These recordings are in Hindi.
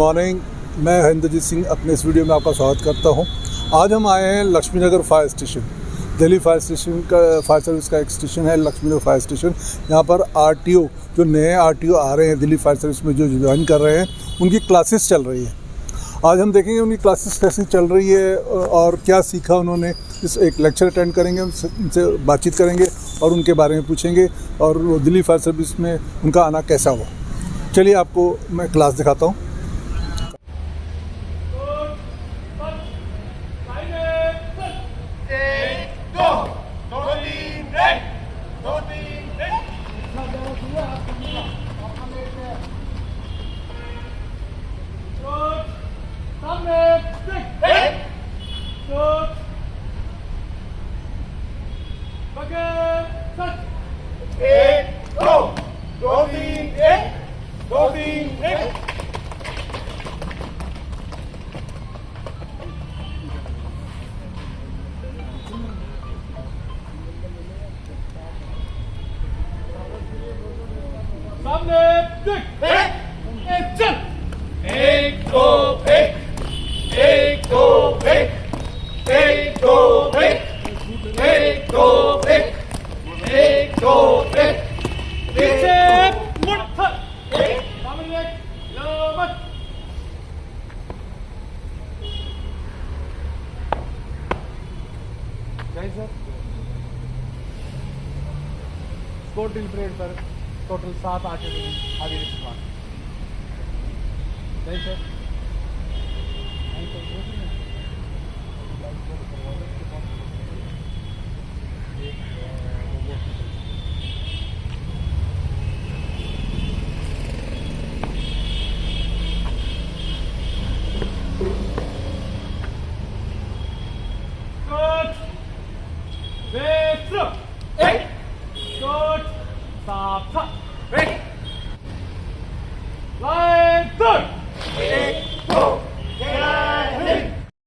मॉर्निंग, मैं इंद्रजीत सिंह अपने इस वीडियो में आपका स्वागत करता हूं। आज हम आए हैं Laxmi Nagar fire station. Delhi fire station का फायर सर्विस का एक स्टेशन है लक्ष्मीनगर फायर स्टेशन। यहाँ पर आरटीओ, जो नए आरटीओ आ रहे हैं दिल्ली फायर सर्विस में, जो ज्वाइन कर रहे हैं, उनकी क्लासेस चल रही है। आज हम देखेंगे उनकी क्लासेस कैसी चल रही है और क्या सीखा उन्होंने। इस एक लेक्चर अटेंड करेंगे, उनसे बातचीत करेंगे और उनके बारे में पूछेंगे और वो दिल्ली फायर सर्विस में उनका आना कैसा हुआ। चलिए आपको मैं क्लास दिखाता हूँ। स्पोर्टिंग परेड पर टोटल 7 आगे सवाल। नहीं सर,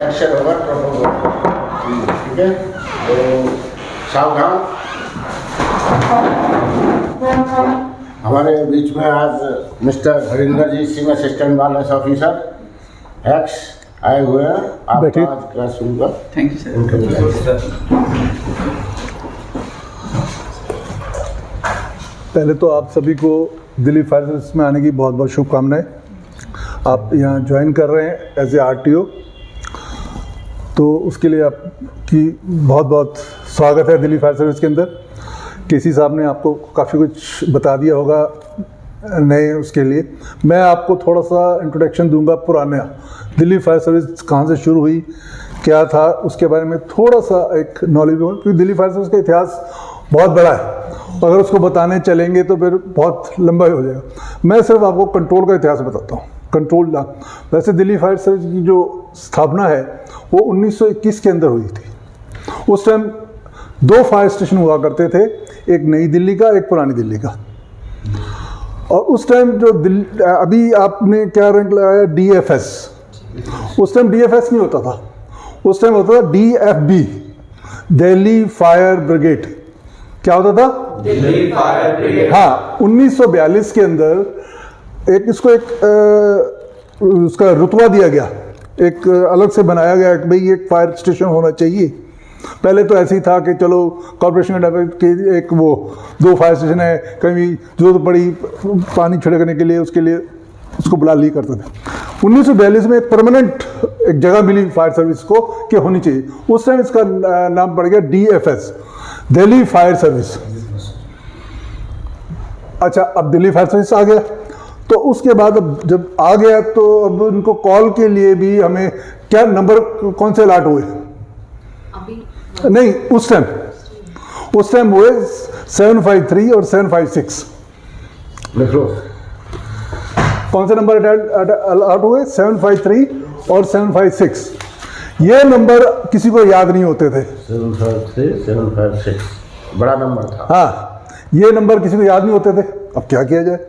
एक्शन ओवर प्रोपोजल। ठीक है, तो सावधान। हमारे बीच में आज mister Harinder Singh, assistant wireless officer x आए हुए हैं। आपका आज क्लास सुनकर थैंक यू सर। पहले तो आप सभी को दिल्ली फायर सर्विस में आने की बहुत बहुत शुभकामनाएं। आप यहाँ ज्वाइन कर रहे हैं एज ए आरटीओ, तो उसके लिए आपकी बहुत बहुत स्वागत है दिल्ली फायर सर्विस के अंदर। केसी साहब ने आपको काफ़ी कुछ बता दिया होगा नए उसके लिए। मैं आपको थोड़ा सा इंट्रोडक्शन दूंगा, पुराना दिल्ली फायर सर्विस कहाँ से शुरू हुई, क्या था, उसके बारे में थोड़ा सा एक नॉलेज हो, क्योंकि दिल्ली फायर सर्विस का इतिहास बहुत बड़ा है। अगर उसको बताने चलेंगे तो फिर बहुत लंबा हो जाएगा। मैं सिर्फ आपको कंट्रोल का इतिहास बताता हूँ। कंट्रोल ना, वैसे दिल्ली फायर सर्विस की जो स्थापना है वो 1921 के अंदर हुई थी। उस टाइम 2 फायर स्टेशन हुआ करते थे, एक नई दिल्ली का, एक पुरानी दिल्ली का। और उस टाइम जो अभी आपने क्या रैंक लगाया, DFS, उस टाइम DFS नहीं होता था, उस टाइम होता था DFB, दिल्ली फायर ब्रिगेड। क्या होता था? Delhi fire brigade. हाँ, 1942 के अंदर इसको उसका रुतबा दिया गया, एक अलग से बनाया गया कि भाई एक फायर स्टेशन होना चाहिए। पहले तो ऐसे ही था कि चलो कॉर्पोरेशन के एक वो 2 फायर स्टेशन है, कहीं जरूरत पड़ी पानी छिड़कने के लिए, उसके लिए उसको बुला ली करते थे। 1942 में एक परमानेंट एक जगह मिली फायर सर्विस को कि होनी चाहिए। उस टाइम इसका नाम पड़ गया DFS, दिल्ली फायर सर्विस। अच्छा, अब दिल्ली फायर सर्विस आ गया, तो उसके बाद अब जब आ गया तो अब उनको कॉल के लिए भी हमें क्या नंबर कौन से अलॉट हुए? नहीं, उस टाइम हुए 753 और 756। लिख लो कौन से नंबर अलॉट हुए, 753 और 756। ये नंबर किसी को याद नहीं होते थे। 753, 756 बड़ा नंबर था। हाँ, ये नंबर किसी को याद नहीं होते थे। अब क्या किया जाए,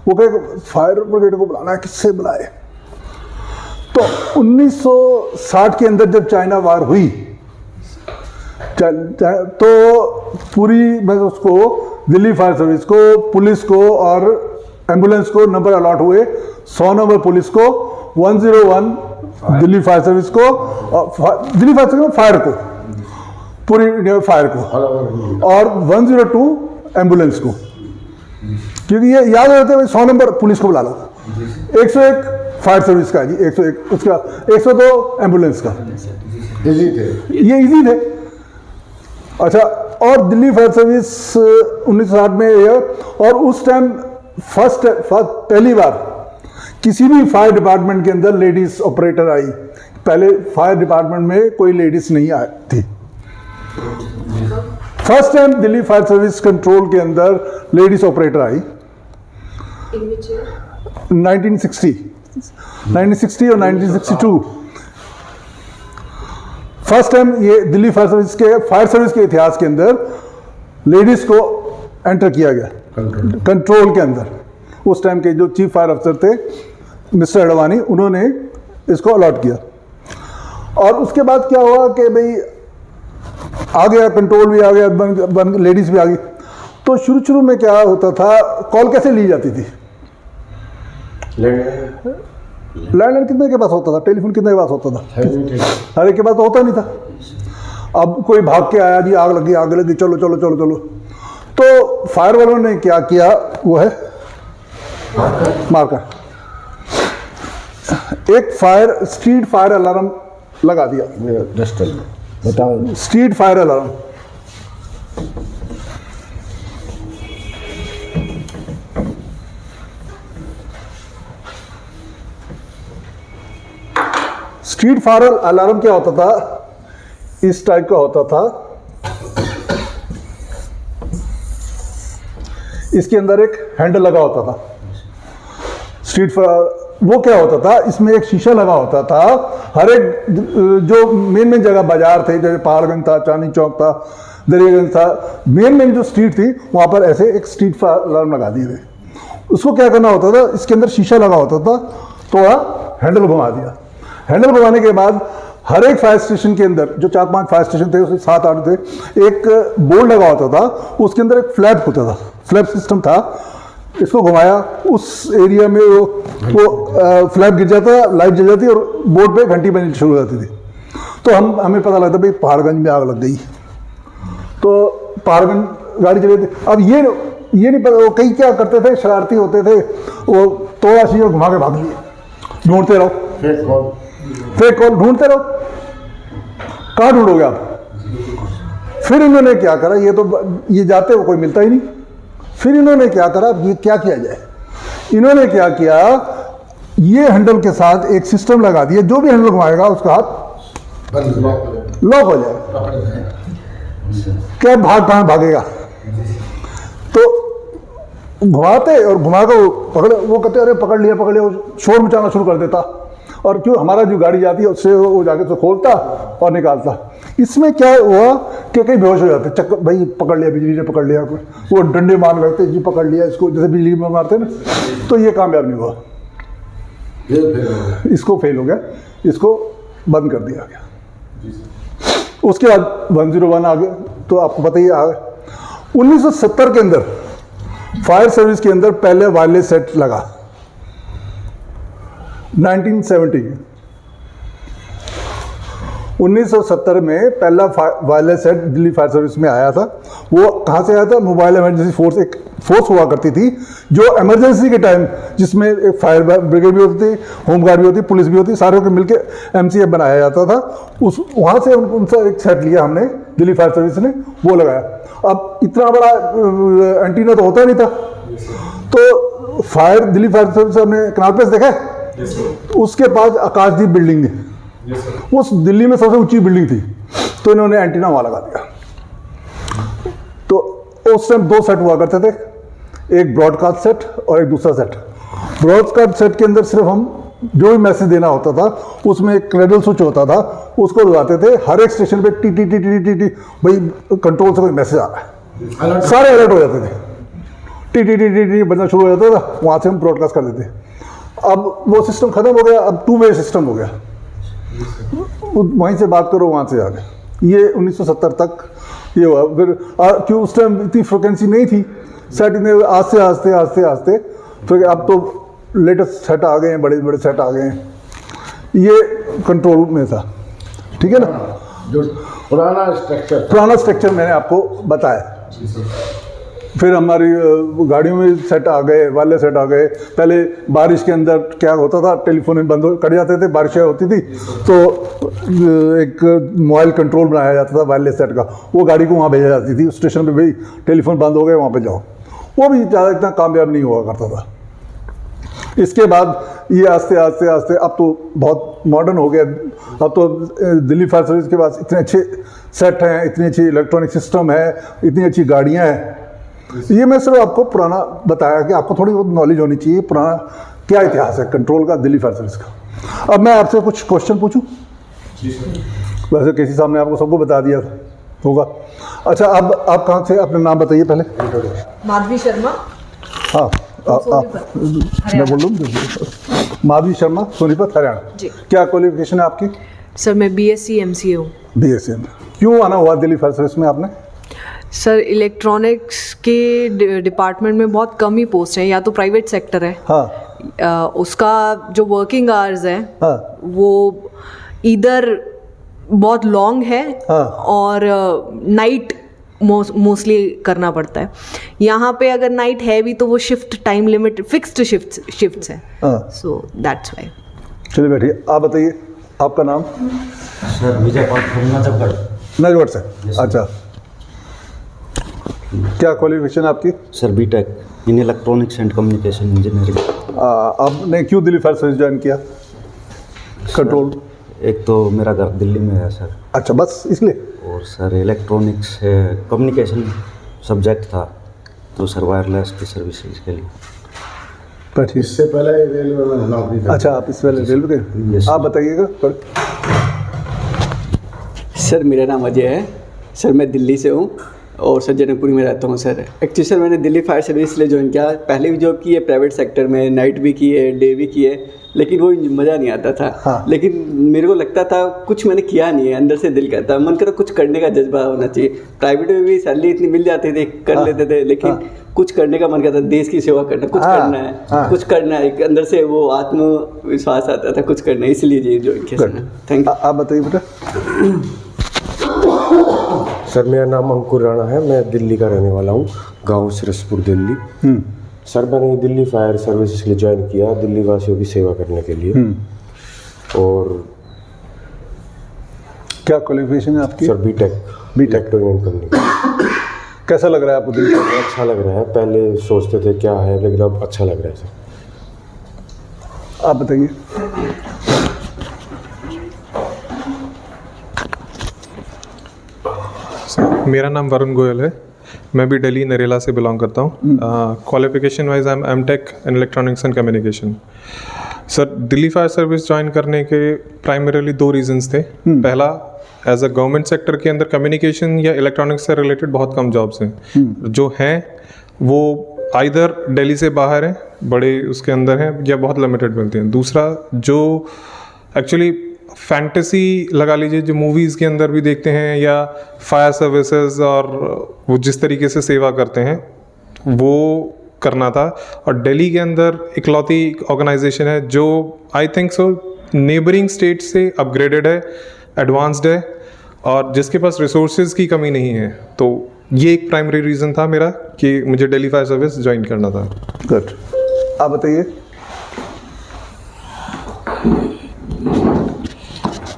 वो कहे फायर ब्रिगेड को बुलाना है, किससे बुलाए? तो 1960 के अंदर जब चाइना वार हुई तो पूरी मैं उसको दिल्ली फायर सर्विस को, पुलिस को और एम्बुलेंस को नंबर अलॉट हुए। 100 नंबर पुलिस को 101 दिल्ली फायर सर्विस को, दिल्ली फायर सर्विस फायर को, पूरी इंडिया में फायर को, और 102 एम्बुलेंस को, क्योंकि ये याद रहते हैं 100 नंबर पुलिस को बुला लो, 101 फायर सर्विस का जी, 101 उसका, 102 एम्बुलेंस का, इजी थे, ये इजी थे। अच्छा, और दिल्ली फायर सर्विस 1960 में है, और उस टाइम पहली बार किसी भी फायर डिपार्टमेंट के अंदर लेडीज ऑपरेटर आई। पहले फायर डिपार्टमेंट में कोई लेडीज नहीं आई थी। First time Delhi fire service control के अंदर लेडीज ऑपरेटर आई 1960 और 1962। फर्स्ट टाइम ये दिल्ली फायर सर्विस के इतिहास के अंदर लेडीज को एंटर किया गया कंट्रोल के अंदर। उस टाइम के जो चीफ फायर अफसर थे मिस्टर अडवाणी, उन्होंने इसको अलॉट किया। और उसके बाद क्या हुआ कि भाई आ गया, कंट्रोल भी आ गया, लेडीज भी आ गई। तो शुरू में क्या होता था, कॉल कैसे ली जाती थी? लैंडलाइन कितने के पास होता था? टेलीफोन कितने के पास होता था? हर एक के पास तो होता नहीं था। अब कोई भाग के आया जी, आग लगी, चलो चलो चलो चलो। तो फायर वालों ने क्या किया, वो है मार्कर, एक स्ट्रीट फायर अलार्म लगा दिया। बताओ, street fire alarm. Street fire alarm क्या होता था? इस टाइप का होता था। इसके अंदर एक हैंडल लगा होता था। स्ट्रीट फायर वो क्या होता था, इसमें एक शीशा लगा होता था। हर एक जो मेन जगह बाजार थे, जैसे पहाड़गंज था, चांदनी चौक था, दरियागंज था, मेन जो स्ट्रीट थी, वहां पर ऐसे एक स्ट्रीट फायर अलार्म लगा दिए थे। उसको क्या करना होता था, इसके अंदर शीशा लगा होता था, थोड़ा हैंडल घुमा दिया। हैंडल घुमाने के बाद हर एक फायर स्टेशन के अंदर, जो 4-5 फायर स्टेशन थे, उसमें 7-8 थे, एक बोर्ड लगा होता था, उसके अंदर एक फ्लैप होता था, फ्लैप सिस्टम था। इसको घुमाया, उस एरिया में वो फ्लैप गिर जाता, लाइट जल जाती और बोर्ड पे घंटी बजनी शुरू हो जाती थी। तो हमें पता लगता भाई पहाड़गंज में आग लग गई, तो पहाड़गंज गाड़ी चली थी। अब ये नहीं पता, वो कई क्या करते थे, शरारती होते थे, वो तोड़ा सी और घुमा के भाग लिए, ढूंढते रहो, फेक कॉल ढूंढते रहो, कहाँ ढूंढोगे आप? फिर इन्होंने क्या करा, ये जाते वो कोई मिलता ही नहीं। फिर इन्होंने क्या करा, ये क्या किया जाए? इन्होंने क्या किया, ये हैंडल के साथ एक सिस्टम लगा दिया, जो भी हैंडल घुमाएगा उसका हाथ लॉक हो जाए। क्या भागेगा? तो घुमाते और घुमाकर पकड़े, वो कहते अरे पकड़ लिया, शोर मचाना शुरू कर देता। और क्यों, हमारा जो गाड़ी जाती है उससे वो जाके तो खोलता और निकालता। इसमें क्या हुआ कि कई बेहोश हो जाते, चक्कर भाई पकड़ लिया, बिजली ने पकड़ लिया, वो डंडे मार लगते जी, पकड़ लिया इसको, जैसे बिजली में मारते ना। तो ये कामयाब नहीं हुआ, इसको फेल हो गया, इसको बंद कर दिया गया। उसके बाद 101 आ गया। तो आपको पता ही आ गया 1970 के अंदर फायर सर्विस के अंदर पहले वायरलेस सेट लगा। 1970 में पहला wireless set Delhi fire service में आया था। वो कहाँ से आया था? मोबाइल इमरजेंसी फोर्स, एक फोर्स हुआ करती थी जो इमरजेंसी के टाइम, जिसमें एक फायर ब्रिगेड भी होती थी, होमगार्ड भी होती, पुलिस भी होती, सारों को मिलकर MCF बनाया जाता था। वहाँ से उनसे एक सेट लिया हमने, दिल्ली फायर सर्विस ने वो लगाया। अब इतना बड़ा एंटीना तो होता नहीं था, तो दिल्ली फायर सर्विस हमने कनाल प्लेस देखा है, उसके पास आकाशदीप बिल्डिंग है, वो दिल्ली में सबसे ऊंची बिल्डिंग थी, तो इन्होंने एंटीना वहां लगा दिया। तो उस टाइम 2 सेट हुआ करते थे, एक ब्रॉडकास्ट सेट और एक दूसरा सेट। ब्रॉडकास्ट सेट के अंदर सिर्फ हम जो भी मैसेज देना होता था, उसमें एक क्रेडल स्विच होता था, उसको दबाते थे, हर एक स्टेशन पे टी टी टी टी टी टी, भाई कंट्रोल से कोई मैसेज आ रहा है, सारे अलर्ट हो जाते थे, टी टी टी टी टी बजना शुरू हो जाता था, वहां से हम ब्रॉडकास्ट कर देते। अब वो सिस्टम खत्म हो गया, अब 2 वे सिस्टम हो गया, वहीं से बात करो, वहां से आ गए। ये 1970 तक ये हुआ। फिर क्यों उस टाइम इतनी फ्रिक्वेंसी नहीं थी, सेट इतने आस्ते आस्ते फिर अब तो लेटेस्ट सेट आ गए हैं, बड़े बड़े सेट आ गए हैं, ये कंट्रोल में था, ठीक है ना। जो पुराना स्ट्रक्चर मैंने आपको बताया। फिर हमारी गाड़ियों में सेट आ गए, वाले सेट आ गए। पहले बारिश के अंदर क्या होता था, टेलीफोन बंद कट जाते थे, बारिशें होती थी तो एक मोबाइल कंट्रोल बनाया जाता था वायरलेस सेट का, वो गाड़ी को वहाँ भेजा जाती थी स्टेशन पे, भाई टेलीफोन बंद हो गए वहाँ पे जाओ। वो भी ज़्यादा इतना कामयाब नहीं हुआ करता था। इसके बाद ये आस्ते आस्ते आस्ते अब तो बहुत मॉडर्न हो गया। अब तो दिल्ली फायर सर्विस के पास इतने अच्छे सेट हैं, इतनी अच्छी इलेक्ट्रॉनिक सिस्टम है, इतनी अच्छी गाड़ियाँ हैं। ये मैं सिर्फ आपको पुराना बताया कि आपको थोड़ी बहुत नॉलेज होनी चाहिए, पुराना क्या इतिहास है कंट्रोल का, दिल्ली फायर सर्विस का। अब मैं आपसे कुछ क्वेश्चन पूछूं? वैसे किसी साहब ने आपको सबको बता दिया होगा। अच्छा, अब आप कहाँ से, अपना नाम बताइए पहले। माधवी शर्मा। हाँ, मैं बोल लूँ। माधवी शर्मा, सोनीपत, हरियाणा जी। क्या क्वालिफिकेशन है आपकी? सर मैं BSc MCA हूँ। BSc। क्यों आना हुआ दिल्ली फायर सर्विस में आपने? सर इलेक्ट्रॉनिक्स के डिपार्टमेंट में बहुत कम ही पोस्ट है, या तो प्राइवेट सेक्टर है। हाँ। उसका जो वर्किंग आवर्स है, हाँ। वो इधर बहुत लॉन्ग है। हाँ। और नाइट मोस्टली करना पड़ता है। यहाँ पे अगर नाइट है भी तो वो shift time limit fixed shifts है। हाँ। So that's why. चलिए बैठिए, आप बताइए आपका नाम? सर विजय पाल, नजगढ़ से। अच्छा, क्या क्वालिफिकेशन आपकी? Sir BTech in electronics and communication engineering. आपने क्यों दिल्ली फायर सर्विस ज्वाइन किया? कंट्रोल? एक तो मेरा घर दिल्ली में है सर। अच्छा, बस इसलिए? और सर इलेक्ट्रॉनिक्स है, कम्युनिकेशन सब्जेक्ट था, तो सर वायरलेस की सर्विसेज के लिए। बैठिए। इससे पहले रेलवे में नौकरी करता। अच्छा, आप इस पहले रेलवे के? Yes, आप बताइएगा। सर मेरा नाम अजय है। सर मैं दिल्ली से हूँ और सर जनकपुरी में रहता हूँ। सर एक्चुअली सर मैंने दिल्ली फायर सर्विस इसलिए ज्वाइन किया, पहले भी जॉब की है प्राइवेट सेक्टर में, नाइट भी की है, डे भी की है, लेकिन वो मज़ा नहीं आता था। हाँ। लेकिन मेरे को लगता था कुछ मैंने किया नहीं है, अंदर से दिल करता, मन करा कुछ करने का जज्बा होना चाहिए। प्राइवेट में भी सैलरी इतनी मिल जाती थी, कर लेते थे, लेकिन कुछ करने का मन करता, देश की सेवा करना, कुछ करना है, कुछ करना है, अंदर से वो आत्मविश्वास आता था कुछ करना है, इसलिए ये ज्वाइन किया। Thank you. आप बताइए बेटा। सर मेरा नाम अंकुर राणा है, मैं दिल्ली का रहने वाला हूँ, गांव सिरसपुर दिल्ली। सर मैंने दिल्ली फायर सर्विस इसलिए ज्वाइन किया दिल्ली वासियों की सेवा करने के लिए। और क्या क्वालिफिकेशन है आपकी? Sir BTech electronic communication. कैसा लग रहा है आपको दिल्ली? अच्छा लग रहा है, पहले सोचते थे क्या है, लेकिन अब अच्छा लग रहा है सर। आप बताइए। मेरा नाम वरुण गोयल है, मैं भी दिल्ली नरेला से बिलोंग करता हूँ। Qualification wise I am MTech in electronics and communication. Sir Delhi fire service join करने के प्राइमरीली 2 रीजंस थे। पहला, एज अ गवर्नमेंट सेक्टर के अंदर कम्युनिकेशन या इलेक्ट्रॉनिक्स से रिलेटेड बहुत कम जॉब्स हैं, जो हैं वो आइदर दिल्ली से बाहर हैं, बड़े उसके अंदर हैं, या बहुत लिमिटेड मिलती हैं। दूसरा, जो एक्चुअली फैंटेसी लगा लीजिए, जो मूवीज़ के अंदर भी देखते हैं, या फायर सर्विसेज और वो जिस तरीके से सेवा करते हैं वो करना था। और दिल्ली के अंदर इकलौती ऑर्गेनाइजेशन है जो I think so neighbouring state से अपग्रेडेड है, एडवांस्ड है, और जिसके पास रिसोर्सेज की कमी नहीं है। तो ये एक प्राइमरी रीज़न था मेरा कि मुझे दिल्ली फायर सर्विस ज्वाइन करना था। गुड। आप बताइए।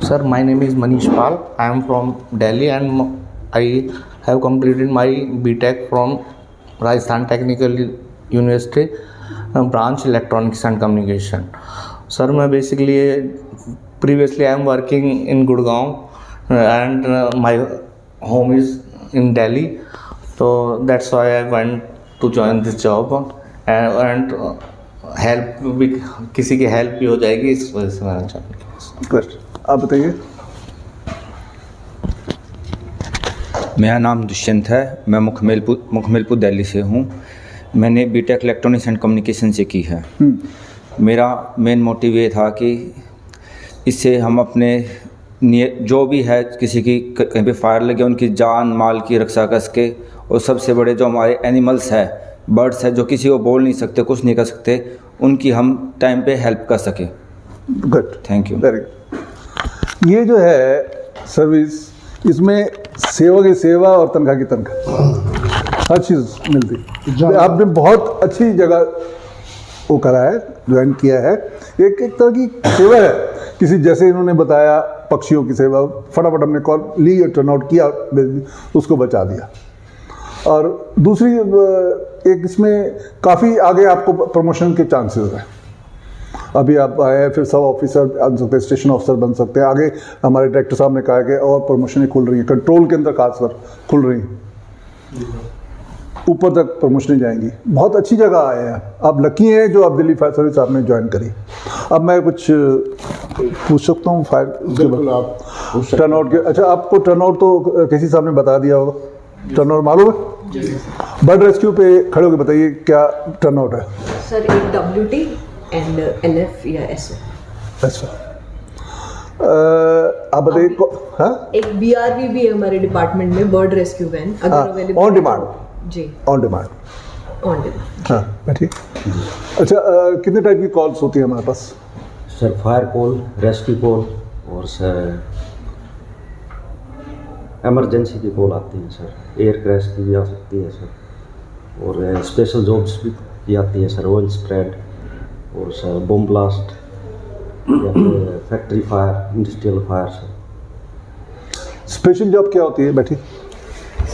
Sir, my name is Manish Pal. I am from Delhi and I have completed my BTech from Rajasthan Technical University, branch Electronics and Communication. Sir, मैं basically previously I am working in Gurgaon and my home is in Delhi. So that's why I went to join this job and help भी, किसी की help भी हो जाएगी, इस वजह से मैंने join। गुड। आप बताइए। मेरा नाम दुष्यंत है, मैं मुखमेलपुर दिल्ली से हूँ। मैंने बीटेक इलेक्ट्रॉनिक्स एंड कम्युनिकेशन से की है। मेरा मेन मोटिव ये था कि इससे हम अपने जो भी है, किसी की कहीं पे फायर लगे, उनकी जान माल की रक्षा कर सके। और सबसे बड़े जो हमारे एनिमल्स है, बर्ड्स है, जो किसी को बोल नहीं सकते, कुछ नहीं कर सकते, उनकी हम टाइम पे हेल्प कर सके। Good, thank you. Very good. ये जो है सर्विस, इसमें सेवा की सेवा और तनख्वाह की तनख्वाह, हर चीज़ मिलती है। आपने बहुत अच्छी जगह वो करा है, ज्वाइन किया है। एक एक तरह की सेवा है, किसी जैसे इन्होंने बताया पक्षियों की सेवा, फटाफट हमने कॉल ली और टर्न आउट किया, उसको बचा दिया। और दूसरी एक इसमें काफ़ी आगे आपको प्रमोशन के चांसेस हैं। अभी आप आए, फिर सब ऑफिसर बन सकते हैं, स्टेशन ऑफिसर बन सकते हैं। आगे हमारे डायरेक्टर साहब ने कहा कि और प्रमोशनें खुल रही हैं, कंट्रोल के अंदर खासकर खुल रही हैं, ऊपर तक प्रमोशनें जाएंगी। बहुत अच्छी जगह आए हैं आप, लकी हैं जो आप दिल्ली फायर सर्विस आपने ज्वाइन करी। अब मैं कुछ पूछ सकता हूँ फायर टर्न आउट के? अच्छा, आपको टर्न आउट तो किसी साहब ने बता दिया होगा, टर्न आउट मालूम है? बर्ड रेस्क्यू पे खड़े होकर बताइए क्या टर्न आउट है? सर एक WT एंड LF या SF। अच्छा, आप बताइए। हाँ, एक BRV भी है हमारे डिपार्टमेंट में, बर्ड रेस्क्यू वैन, अगर अवेलेबल ऑन डिमांड। जी, ऑन डिमांड। On demand. हाँ, बैठिए। अच्छा, कितने टाइप की कॉल्स होती है हमारे पास? Sir fire call, rescue call और सर इमरजेंसी की कॉल आती है सर, एयर क्रैश की भी आ सकती है सर, और स्पेशल जॉब्स भी आती है सर, ऑयल स्प्रेड और सर बम ब्लास्ट या फिर factory fire, industrial fire sir. Special job क्या होती है? बैठिए।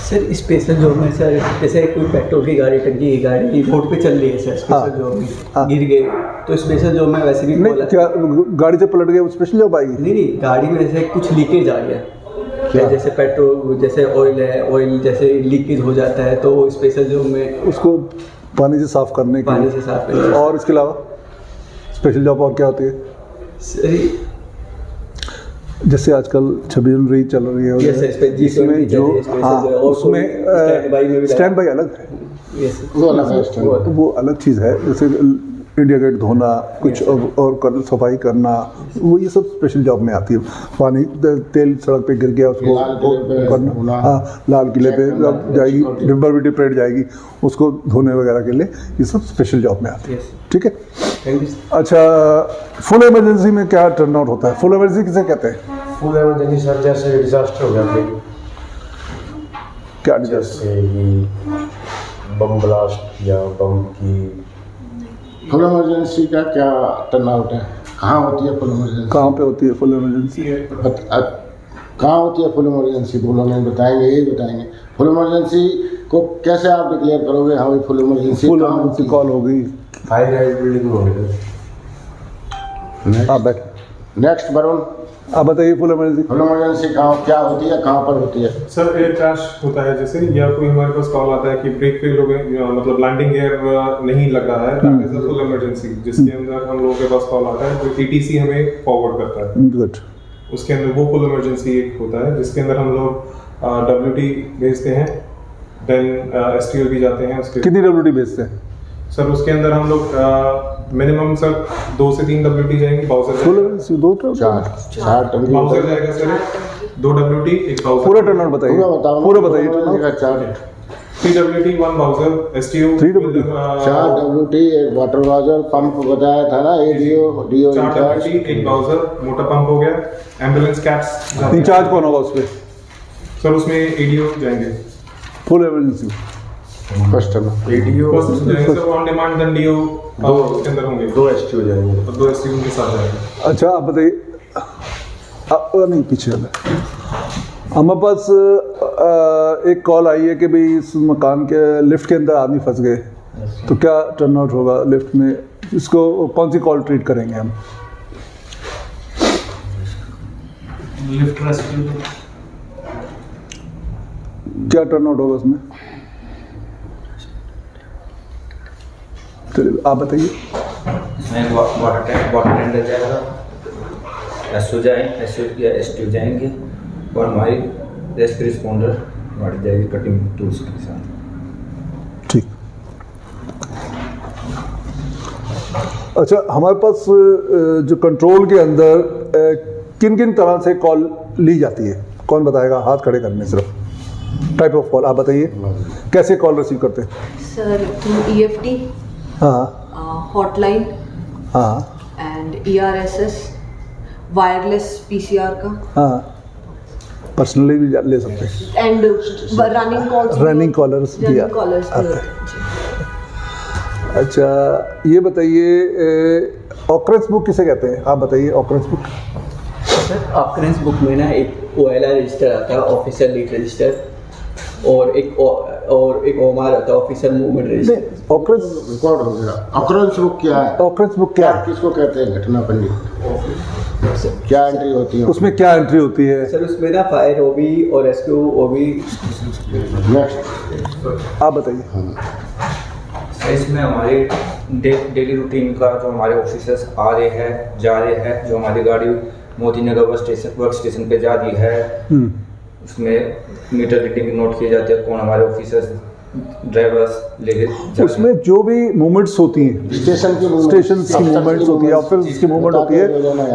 सर स्पेशल जॉब में सर जैसे कोई पेट्रोल की गाड़ी, टंकी की गाड़ी रोड पे चल रही है सर, स्पेशल जॉब में गिर गए तो स्पेशल जॉब में वैसे भी नहीं, क्या गाड़ी से पलट गया स्पेशल जॉब आएगी? नहीं, गाड़ी में जैसे कुछ लीकेज आ गया, जैसे पेट्रोल, जैसे ऑयल है, ऑयल जैसे लीकेज हो जाता है तो वो स्पेशल जॉब में उसको पानी से साफ करने के पानी लिए। से साफ करने। और इसके अलावा स्पेशल जॉब और क्या होती है? जैसे आजकल 26 जनवरी चल रही है, इसमें जो हाँ उसमें स्टैंड बाई अलग है, वो अलग चीज़ है। जैसे इंडिया गेट धोना, कुछ और सफाई करना, वो ये सब स्पेशल जॉब में आती है। पानी तेल सड़क पे गिर गया उसको करना, हाँ लाल किले पे जाएगी, डिब्बा भी डिप्रेट जाएगी, उसको धोने वगैरह के लिए, ये सब स्पेशल जॉब में आती है। ठीक है। अच्छा, फुल इमरजेंसी में क्या टर्न आउट होता है? फुल इमरजेंसी किसे कहते हैं? फुल इमरजेंसी सर जैसे डिजास्टर हो गया कोई, क्या डिजास्टर? जैसे कि बम ब्लास्ट या बम की। फुल इमरजेंसी का क्या टर्न आउट है? कहाँ होती है फुल इमरजेंसी? कहाँ पे होती है फुल इमरजेंसी? कहाँ होती है फुल इमरजेंसी? बोलो, नहीं बताएंगे, यही बताएंगे। फुल इमरजेंसी को कैसे आप डिक्लेयर करोगे? हाँ, फुल इमरजेंसी कॉल हो गई, फायर बिल्डिंग में हो गई। आप बैठ। नेक्स्ट वरुण, आप बताइए फुल इमरजेंसी। फुल इमरजेंसी कहाँ क्या होती है, कहाँ पर होती है? सर एयर क्रैश होता है जैसे, या कोई हमारे पास कॉल आता है कि ब्रेक फेल हो गए, मतलब लैंडिंग गियर नहीं लग रहा है, that is a full emergency, जिसके अंदर हम लोगों के पास कॉल आता है तो ATC हमें फॉरवर्ड करता है। गुड। उसके अंदर वो फुल इमरजेंसी एक होता है जिसके अंदर हम लोग WT भेजते हैं, देन STL भी जाते हैं। उसके कितनी WT भेजते हैं सर? उसके अंदर हम लोग मिनिमम सर 2 से 3 WT जाएंगी। Bowser full emergency? 2 चार बाउजर जाएगा सर, 2 WT 1 बाउजर। पूरा टर्न आउट बताइए, पूरा बताइए। 3 WT 1 bowser, STO 3 WT 4 WT, 1 water bowser, pump बताया था ना, DO 4 WT 1 बाउजर, मोटा पंप हो गया। एम्बुलेंस कैप्स इंचार्ज कौन होगा उसपे? सर उसमें ADO जाएंगे। Full emergency customer ADO sir on demand, then DO उसके अंदर होंगे। 2 STO जाएंगे और 2 STO के साथ जाएंगे। अच्छा, आप बताइए। नहीं, पीछे वाला हमारे पास एक कॉल आई है कि भाई इस मकान के लिफ्ट के अंदर आदमी फंस गए, तो क्या टर्न आउट होगा लिफ्ट में? इसको कौन सी कॉल ट्रीट करेंगे हम? Lift rescue. क्या टर्न आउट होगा उसमें? चलिए आप बताइए। इसमें वाटर टेंडर जाएगा, SO जाएंगे, SO या STO जाएंगे, और हमारी रेस्क्यू रिस्पॉन्डर बढ़ जाएगी कटिंग टूल्स के साथ। ठीक। अच्छा, हमारे पास जो कंट्रोल के अंदर किन किन तरह से कॉल ली जाती है, कौन बताएगा? हाथ खड़े करने सिर्फ। टाइप ऑफ कॉल आप बताइए, कैसे कॉल रिसीव करते हैं? सर थ्रू EFT, हाँ, हॉटलाइन, हाँ, एंड ERSS वायरलेस PCR का हाँ, पर्सनली भी ले सकते हैं। एंड रनिंग कॉल्स कॉलर्स भी रनिंग कॉलर्स आते हैं। अच्छा, ये बताइए ऑकरेंस बुक किसे कहते हैं? आप बताइए occurrence book. Sir occurrence book में ना एक OLR रजिस्टर आता है, ऑफिसर लीड रजिस्टर, और एक OMR आता है, officer movement register. Occurrence record हो गया। ऑकरेंस बुक क्या है? ऑकरेंस बुक क्या है? किसको कहते हैं? घटना पंजी। क्या एंट्री होती है उसमें? क्या एंट्री होती है? सर उसमें ना फायर OB और रेस्क्यू OB। नेक्स्ट आप बताइए। इसमें हमारे डेली रूटीन का जो हमारे ऑफिसर्स आ रहे हैं जा रहे हैं, जो हमारी गाड़ी मोदी नगर वर्क स्टेशन पे जा रही है, उसमें मीटर रीडिंग नोट किए जाते हैं, कौन हमारे ऑफिसर्स ड्राइवर्स लेके। उसमें जो भी मूवमेंट्स होती हैं, स्टेशन की मूवमेंट्स होती है, ऑफिस की मूवमेंट होती है,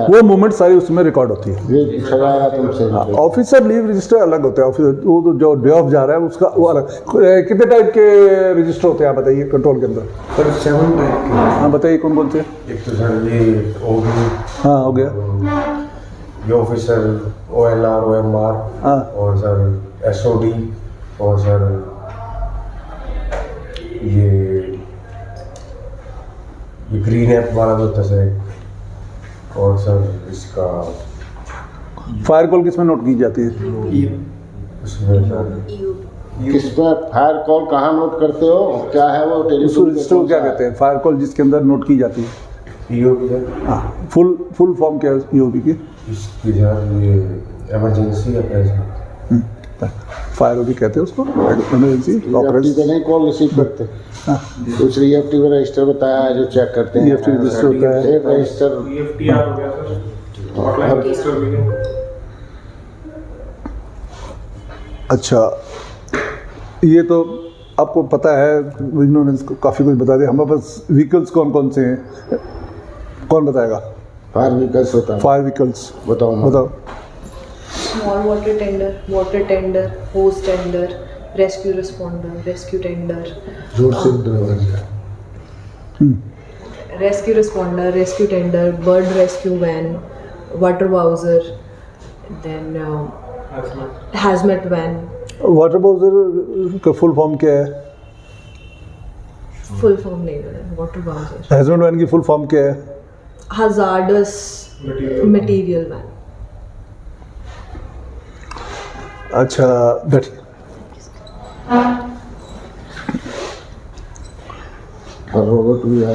वो मूवमेंट सारी उसमें रिकॉर्ड होती है। ये छगाया तुमसे। ऑफिसर लीव रजिस्टर अलग होता है। ऑफिसर वो तो जो डे ऑफ जा रहा है उसका वो अलग। कितने टाइप के रजिस्टर होते हैं आप बताइए कंट्रोल के अंदर? पर 7 टाइप के। हाँ बताइए, कौन कौन से? एक तो सर ये OB, हाँ हो गया। ये ऑफिसर OLR OMR, हाँ। और सर SOD, और सर ये ग्रीन ऐप वाला जो होता है सर, और सर इसका फायर कॉल किस में नोट की जाती है? उसमें सर किसमें फायर कॉल कहाँ नोट करते हो? क्या है वो उस टेलीफोन? रजिस्टर को क्या कहते हैं? फायर कॉल जिसके अंदर नोट की जाती है। EOB sir. हाँ, फुल फॉर्म क्या है EOB की? इसकी सर ये इमरजेंसी अटैचमेंट। फायर भी कहते हैं उसको, इमरजेंसी EFT पे नहीं कॉल रिसीव करते। दूसरी EFT में रजिस्टर बताया है जो चेक करते हैं। EFT रजिस्टर होता है। एक रजिस्टर EFTR हो गया सर, हॉटलाइन रजिस्टर भी है। अच्छा, ये तो आपको पता है, इन्होंने काफ़ी कुछ बता दिया। हमारे पास व्हीकल्स कौन कौन से हैं, कौन बताएगा? फायर व्हीकल्स होता है। फायर व्हीकल्स बताओ। Small water tender, hose tender, rescue responder, rescue tender, जोर से दरवाजा। Rescue responder, rescue tender, bird rescue van, water bowser, then hazmat van. Water bowser का फुल फॉर्म क्या है? फुल फॉर्म नहीं है वाटर बाउजर। हैजमेट वैन की फुल फॉर्म क्या है? Hazardous material van. अच्छा बैठिए। रोबोट भी है।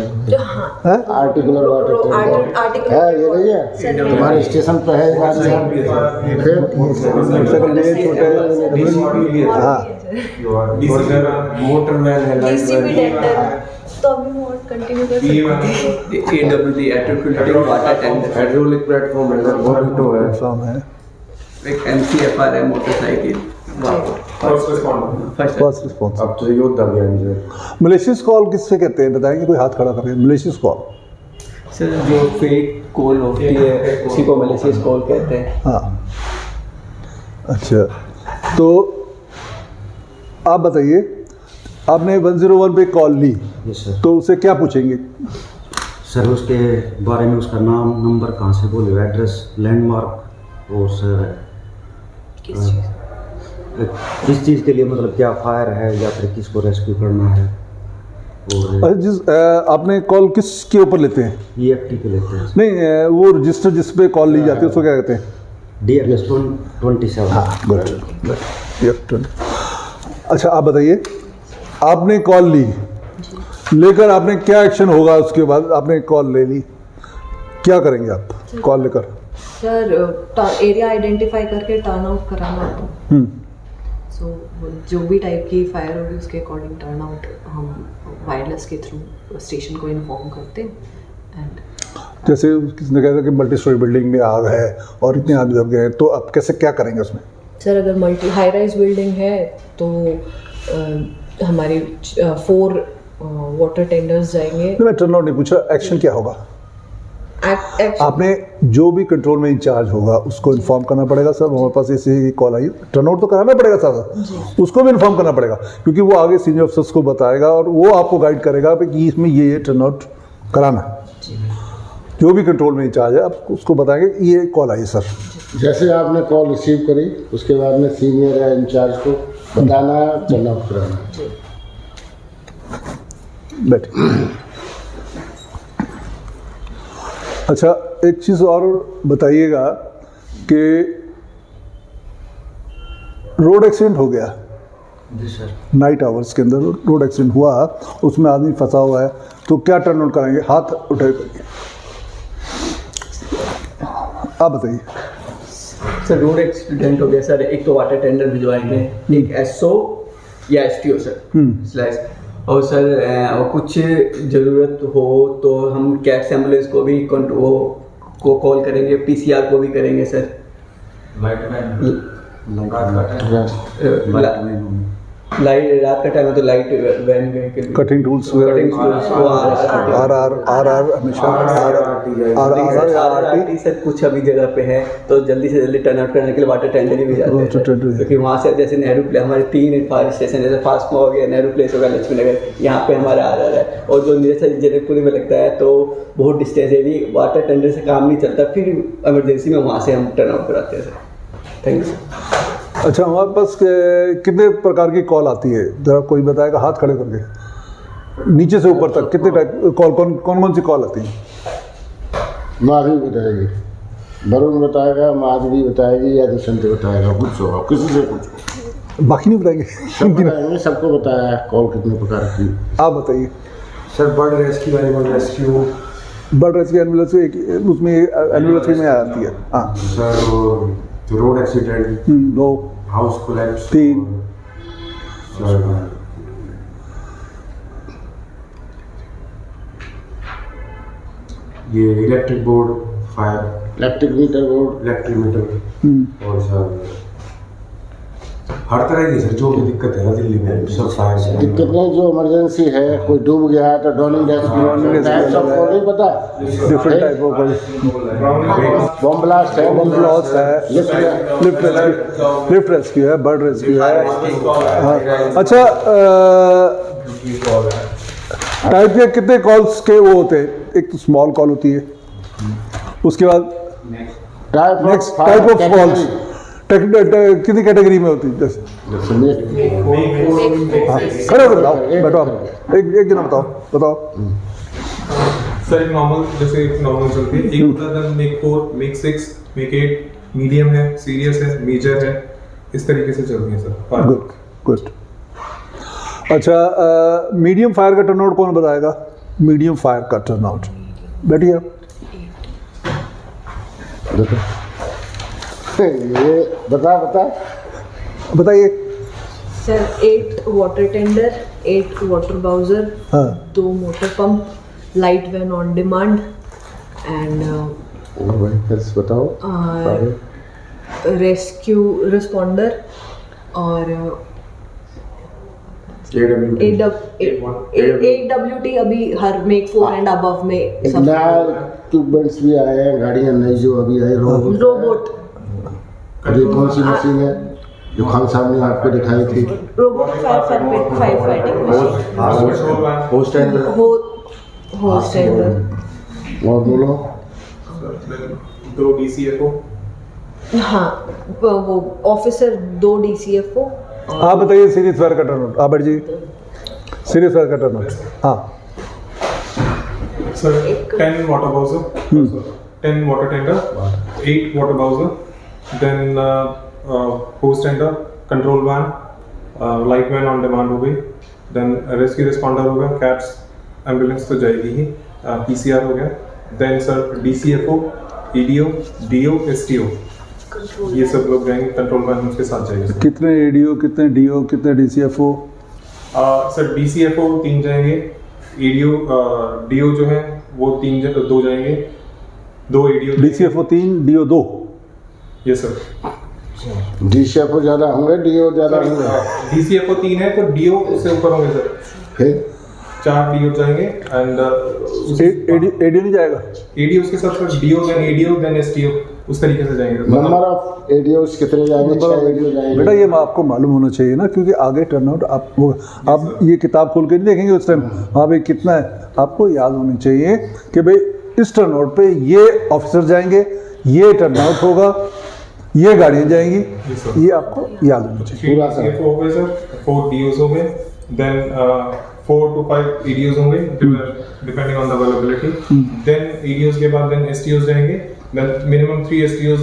आर्टिकुलर वाटर है, ये नहीं है तुम्हारे स्टेशन पे है? फिर छोटे। हाँ, मोटर वैन है, लाइट वैन है। तो अभी मोड कंटिन्यू कर सकते हैं। AWD एट्रोफिल्टिंग वाटर टेंडर, हाइड्रोलिक प्लेटफॉर्म है, ऑटो है, फॉर्म है। एक MCFR है, मोटरसाइकिल, फर्स्ट रिस्पॉन्स। अब तो योद्धा भी आएंगे सर। मलेशियस कॉल किससे कहते हैं बताएंगे? कोई हाथ खड़ा करें। Malicious call. सर जो फेक कॉल होती है उसी को मलेशियस कॉल कहते हैं। हाँ, अच्छा, तो आप बताइए, आपने 101 पे कॉल ली सर। तो उसे क्या पूछेंगे? सर उसके बारे में, उसका नाम नंबर कहाँ से बोले, एड्रेस, लैंडमार्क, और सर किस चीज़ के लिए, मतलब क्या फायर है या फिर किसको रेस्क्यू करना है। और जिस आपने कॉल किसके ऊपर लेते हैं? EFT पे लेते हैं। नहीं, वो रजिस्टर जिस पे कॉल ली जाती है उसको क्या कहते हैं? DFS 27। हाँ, गुड। अच्छा, आप बताइए, आपने कॉल ली, लेकर आपने क्या एक्शन होगा? उसके बाद आपने कॉल ले ली, क्या करेंगे आप कॉल लेकर? सर एरिया आइडेंटिफाई करके टर्न आउट कराना होता है। सो जो भी टाइप की फायर होगी उसके अकॉर्डिंग टर्न आउट हम वायरलेस के थ्रू स्टेशन को इन्फॉर्म करते हैं। एंड जैसे किसने कहा था कि मल्टी स्टोरी बिल्डिंग में आग है और इतने आग लग गए, तो अब कैसे क्या करेंगे उसमें? सर अगर मल्टी हाई राइज बिल्डिंग है तो हमारी 4 वाटर टेंडर्स जाएंगे। मैं टर्न आउट नहीं पूछा, एक्शन क्या होगा? आपने जो भी कंट्रोल में इंचार्ज होगा उसको इन्फॉर्म करना पड़ेगा। सर हमारे पास ऐसी कॉल आई, टर्न आउट तो कराना पड़ेगा सर, उसको भी इन्फॉर्म करना पड़ेगा, क्योंकि वो आगे सीनियर ऑफिसर्स को बताएगा और वो आपको गाइड करेगा कि इसमें ये टर्न आउट कराना है। जो भी कंट्रोल में इंचार्ज है आप उसको बताएंगे ये कॉल आई सर। जैसे आपने कॉल रिसीव करी उसके बाद में सीनियर है इंचार्ज को बताना है, टर्न आउट कराना है। बैठिए। अच्छा एक चीज़ और बताइएगा कि रोड एक्सीडेंट हो गया जी सर। नाइट आवर्स के अंदर रोड एक्सीडेंट हुआ, उसमें आदमी फंसा हुआ है, तो क्या टर्न आउट कराएंगे? हाथ उठाए करिए, आप बताइए। सर रोड एक्सीडेंट हो गया सर, एक तो वाटर टेंडर भिजवाएंगे, एक एसओ या एसटीओ सर स्लैश, और सर और कुछ ज़रूरत हो तो हम कैट्स एम्बुलेंस को भी को कॉल करेंगे, पीसीआर को भी करेंगे सर। लाइट रात का टाइम है तो light van vehicle, cutting tools are हमेशा आरआरटी सर कुछ अभी जगह पे है तो जल्दी से जल्दी टर्न आउट करने के लिए वाटर टेंडर ही भी जाते हैं क्योंकि वहाँ से जैसे नेहरू प्लेस हमारे 3 फायर स्टेशन जैसे फास्टमो हो गया, नेहरू प्लेस हो गया, लक्ष्मी नगर, यहाँ पे हमारा आरआर है, और जो निरसा जनकपुरी में लगता है तो बहुत डिस्टेंस है, यदि वाटर टेंडर से काम नहीं चलता फिर इमरजेंसी में वहाँ से हम टर्न आउट कराते हैं सर। Thank you sir. अच्छा हमारे पास कितने प्रकार की कॉल आती है, जरा कोई बताएगा हाथ खड़े करके, नीचे से ऊपर तक कितने टाइप कॉल, कौन सी कॉल आती है? माधवी बताएगी, वरुण बताएगा, माधवी बताएगी या दुष्यंत बताएगा, पूछो आप किसी से पूछो, बाकी नहीं बताएंगे? सब बताएंगे, सबको बताया है कॉल कितने प्रकार की। आप बताइए sir. Bird rescue, animal rescue. Bird rescue ambulance उसमें एम्बुलेंस में आती है। हाँ sir road accident 2, house collapse 3, ये electric board, fire, electric meter board, electric meter, और सर हर तरह की सर जो भी दिक्कत है ना दिल्ली में सब फायर से दिक्कत नहीं, जो इमरजेंसी है, कोई डूब गया है तो droning rescue types of call नहीं पता, different type of bomb blast है, बम ब्लास्ट है, लिफ्ट रेस्क्यू है, बर्ड रेस्क्यू है। हाँ। अच्छा टाइप के कितने कॉल्स के वो होते हैं? एक तो स्मॉल कॉल होती है, उसके बाद नेक्स्ट टाइप ऑफ कॉल्स कितनी कैटेगरी में होती है? जैसे खड़े हो बताओ, बैठो आप एक जना बताओ। सर एक नॉर्मल जैसे एक नॉर्मल चलती है, एक होता है मेक 4, मेक 6, मेक 8, मीडियम है, सीरियस है, मेजर है, इस तरीके से चलती है सर। गुड। अच्छा मीडियम फायर का टर्नआउट कौन बताएगा? मीडियम फायर का टर्नआउट, बैठिए आप। ये बताइए sir. 8 water tender, 8 water bowser, 2 motor pump, light van on demand and बताओ, रेस्क्यू रिस्पॉन्डर और AWT अभी हर मेक 4 एंड अबव में सब इक्विपमेंट्स भी आए हैं, गाड़ियाँ नई जो अभी आई, रोबोट। अभी कौन सी मशीन है जो खान साहब ने आपको दिखाई थी? Robot fire fighting host tender. और बोलो। 2 DCFO। हाँ वो ऑफिसर 2 DCFO। आप बताइए सीरियस फायर का टर्नआउट, आप बैठ जाइए। सीरियस फायर का टर्नआउट, हाँ sir 10 water bowser, 10 water tender, 8 water bowser, then hose tender, control van, light van on demand हो गई, देन रेस्क्यू रिस्पॉन्डर हो गया, कैट्स एम्बुलेंस तो जाएगी ही, PCR हो गया, then sir DCFO, EDO, DO, STO, ये सब लोग जाएंगे, कंट्रोल वैन उसके साथ जाएंगे। कितने EDO, कितने DO, कितने DCFO? सर DCFO 3 जाएंगे, DO जो है वो 2 जाएंगे, 2 EDO। DCFO 3, DO 2। Yes sir. DCFO ज़्यादा होंगे, DO ज़्यादा होंगे? DCFO 3 है तो DO उससे ऊपर होंगे सर। फिर 4 DO जाएंगे एंड ADO नहीं जाएगा? ADO उसके साथ sir DO then ADO then STO उस तरीके से जाएंगे। नंबर ऑफ ADOs कितने जाएंगे? 6 ADO जाएंगे। बेटा ये आपको मालूम होना चाहिए ना, क्योंकि आगे टर्नआउट आप ये किताब खोल के नहीं देखेंगे उस टाइम, हाँ भाई कितना है, आपको याद होनी चाहिए कि भाई इस टर्न आउट पे ये ऑफिसर जाएंगे, ये टर्न आउट होगा, ये गाड़ियाँ जाएंगी, ये आपको याद होना चाहिए। पूरा सर। ये 4 हो गए सर, 4 DOs हो गए, देन 4 to 5 EDOs होंगे depending on the availability. Then EDOs के बाद देन STOs रहेंगे, then minimum 3 STOs,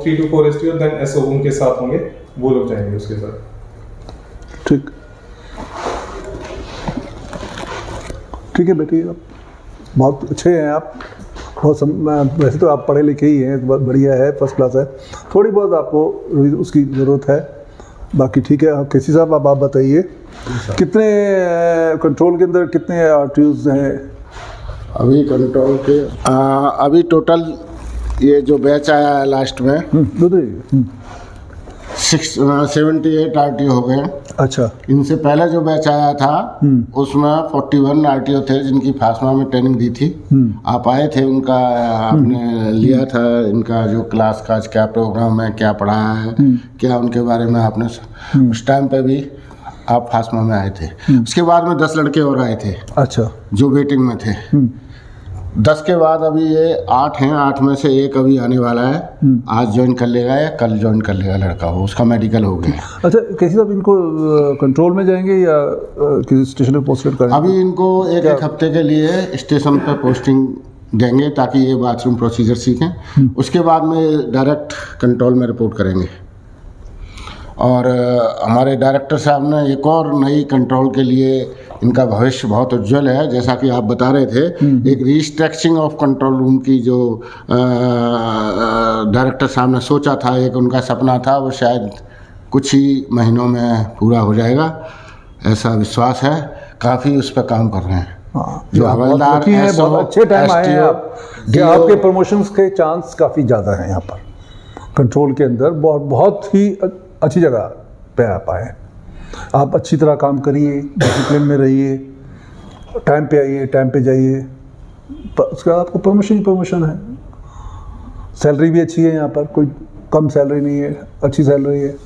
3 to 4 STOs, then SO उनके साथ होंगे, वो लोग जाएंगे उसके साथ। ठीक है बेटी, आप बहुत अच्छे हैं, आप बहुत वैसे तो आप पढ़े लिखे ही हैं, बहुत बढ़िया है, फर्स्ट क्लास है, थोड़ी बहुत आपको उसकी ज़रूरत है, बाकी ठीक है। आप केसी साहब आप बताइए कितने कंट्रोल के अंदर कितने RTOs हैं? अभी कंट्रोल के अभी टोटल ये जो बैच आया है लास्ट में 78 RTO हो गए। अच्छा, इनसे पहले जो बैच आया था उसमें 41 RTO थे जिनकी फासमा में ट्रेनिंग दी थी। आप आए थे, उनका आपने लिया था इनका जो क्लास का क्या प्रोग्राम है, क्या पढ़ाया है, क्या उनके बारे में आपने उस टाइम पे भी आप फासमा में आए थे। उसके बाद में 10 लड़के और आए थे। अच्छा, जो वेटिंग में थे। 10 के बाद अभी ये 8 हैं, 8 में से एक अभी आने वाला है, आज ज्वाइन कर लेगा या कल ज्वाइन कर लेगा लड़का, वो उसका मेडिकल हो गया। अच्छा, कैसे साहब इनको कंट्रोल में जाएंगे या किसी स्टेशन पे पोस्टेड करेंगे? अभी इनको एक हफ्ते के लिए स्टेशन पे पोस्टिंग देंगे ताकि ये बाथरूम प्रोसीजर सीखें, उसके बाद में डायरेक्ट कंट्रोल में रिपोर्ट करेंगे। और हमारे डायरेक्टर साहब ने एक और नई कंट्रोल के लिए, इनका भविष्य बहुत उज्जवल है, जैसा कि आप बता रहे थे, एक रीस्ट्रक्चरिंग ऑफ कंट्रोल रूम की जो डायरेक्टर साहब ने सोचा था, एक उनका सपना था, वो शायद कुछ ही महीनों में पूरा हो जाएगा, ऐसा विश्वास है। काफ़ी उस पर काम कर रहे हैं। जो हवलदार हैं, बहुत अच्छे टाइम आए हैं आप, कि आपके प्रमोशंस के चांस काफ़ी ज़्यादा हैं यहाँ पर कंट्रोल के अंदर। बहुत ही अच्छी जगह पे आप आए। आप अच्छी तरह काम करिए, डिसिप्लिन में रहिए, टाइम पे आइए, टाइम पे जाइए, उसके बाद आपको प्रमोशन है। सैलरी भी अच्छी है यहाँ पर, कोई कम सैलरी नहीं है, अच्छी सैलरी है।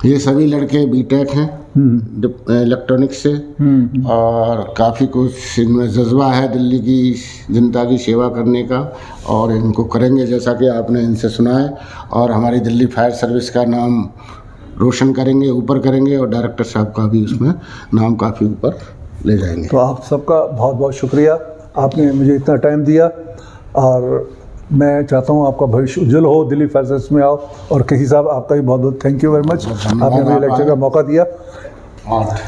ये सभी लड़के बीटेक हैं इलेक्ट्रॉनिक्स से, और काफ़ी कुछ इनमें जज्बा है दिल्ली की जनता की सेवा करने का, और इनको करेंगे जैसा कि आपने इनसे सुना है, और हमारी दिल्ली फायर सर्विस का नाम रोशन करेंगे, ऊपर करेंगे, और डायरेक्टर साहब का भी उसमें नाम काफ़ी ऊपर ले जाएंगे। तो आप सबका बहुत बहुत शुक्रिया, आपने मुझे इतना टाइम दिया, और मैं चाहता हूँ आपका भविष्य उज्जवल हो, दिल्ली फायर सर्विस में आओ। और केसी साहब आपका भी बहुत बहुत थैंक यू वेरी मच, आपने मुझे लेक्चर का मौका दिया।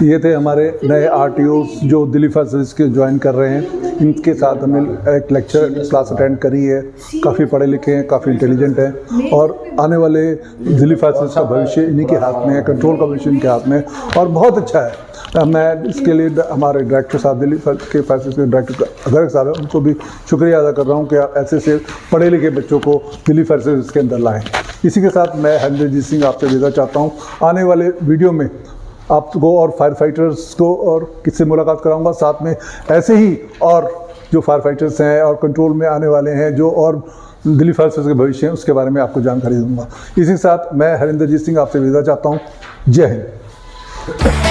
ये थे हमारे नए RTOs जो दिल्ली फायर सर्विस के ज्वाइन कर रहे हैं, इनके साथ हमने एक लेक्चर क्लास अटेंड करी है। काफ़ी पढ़े लिखे हैं, काफ़ी इंटेलिजेंट हैं, और आने वाले दिल्ली फायर सर्विस का भविष्य इन्हीं के हाथ में है, कंट्रोल का भविष्य इनके हाथ में, और बहुत अच्छा है। मैं इसके लिए हमारे डायरेक्टर साहब, दिल्ली के फायर सर्विस के डायरेक्टर अगर साहब हैं, उनको भी शुक्रिया अदा कर रहा हूँ कि आप ऐसे से पढ़े लिखे बच्चों को दिल्ली फायर सर्विस के अंदर लाएँ। इसी के साथ मैं हरिंदरजीत सिंह आपसे विदा चाहता हूँ। आने वाले वीडियो में आपको और फायर फाइटर्स को और किससे मुलाकात कराऊंगा, साथ में ऐसे ही और जो फायर फाइटर्स हैं और कंट्रोल में आने वाले हैं, जो और दिल्ली फायर सर्विस के भविष्य हैं, उसके बारे में आपको जानकारी दूंगा। इसी के साथ मैं हरिंदरजीत सिंह आपसे विदा चाहता हूँ। जय हिंद।